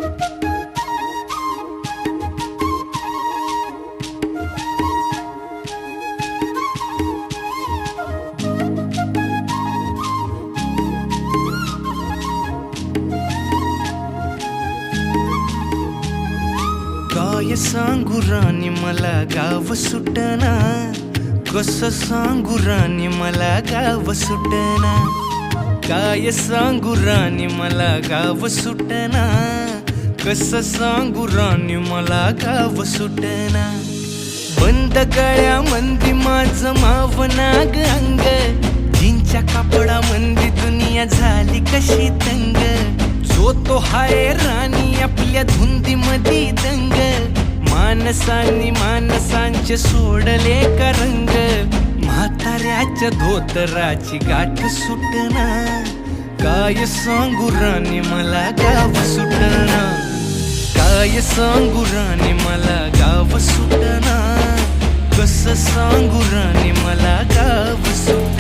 काय सांगू राणी मला गाव सुटना, कसं सांगू राणी मला गाव सुटना. काय सांगू राणी मला गाव सुटना, कसं सांगू राणी मला गाव सुटना. बंद गळ्यामंदी माझं मावनाग अंग, जीनच्या कापडामंदी दुनिया झाली कशी तंग. जो तो हाय राणी आपल्या धुंदीमधी दंग, माणसांनी माणसांचे सोडले का रंग. म्हाताऱ्याच्या धोतराची गाठ सुटना, काय सांगू राणी मला गाव सुटना. काय सांगू राणी मला गाव सुटना, कसं सांगू राणी मला गाव सुटना.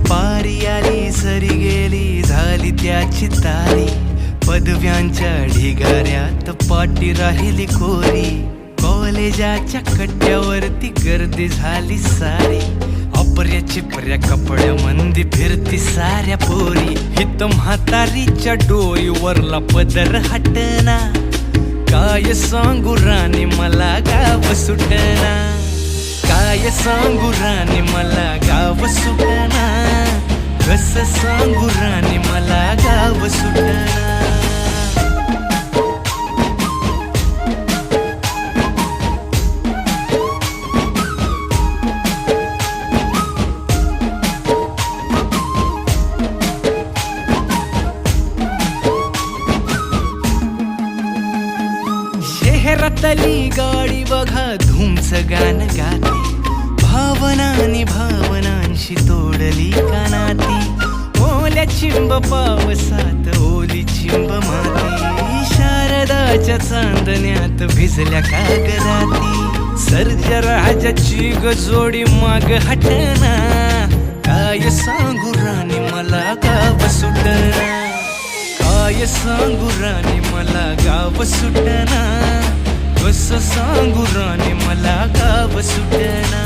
पारी आली सरी गेली झाली त्याची तारी, पदव्यांच्या ढिगाऱ्यात पाटी राहिली कोरी. कॉलेजाच्या कट्ट्यावरती गर्दी झाली सारी, अपर्या चिपऱ्या कपड्यामंदी फिरती साऱ्या पोरी. हित म्हातारीच्या डोईवरला पदर हटना, काय सांगू राणी मला गाव सुटना. काय सांगू राणी मला गाव सुटना, कसं सांगू राणी मला गाव सुटना. शहरातली गाडी बघा धूमचं गाणं गाते, भावनांनी भावनांशी तोडली कानाती. ओल्या चिंब पावसात ओली चिंब माती, शारदाच्या चांदण्यात भिजल्या कागदाती. सर्जराजाची गजोडी माग हटना, काय सांगू राणी मला गाव सुटना. काय सांगू राणी मला गाव सुटना, कसं सांगू राणी मला गाव सुटना.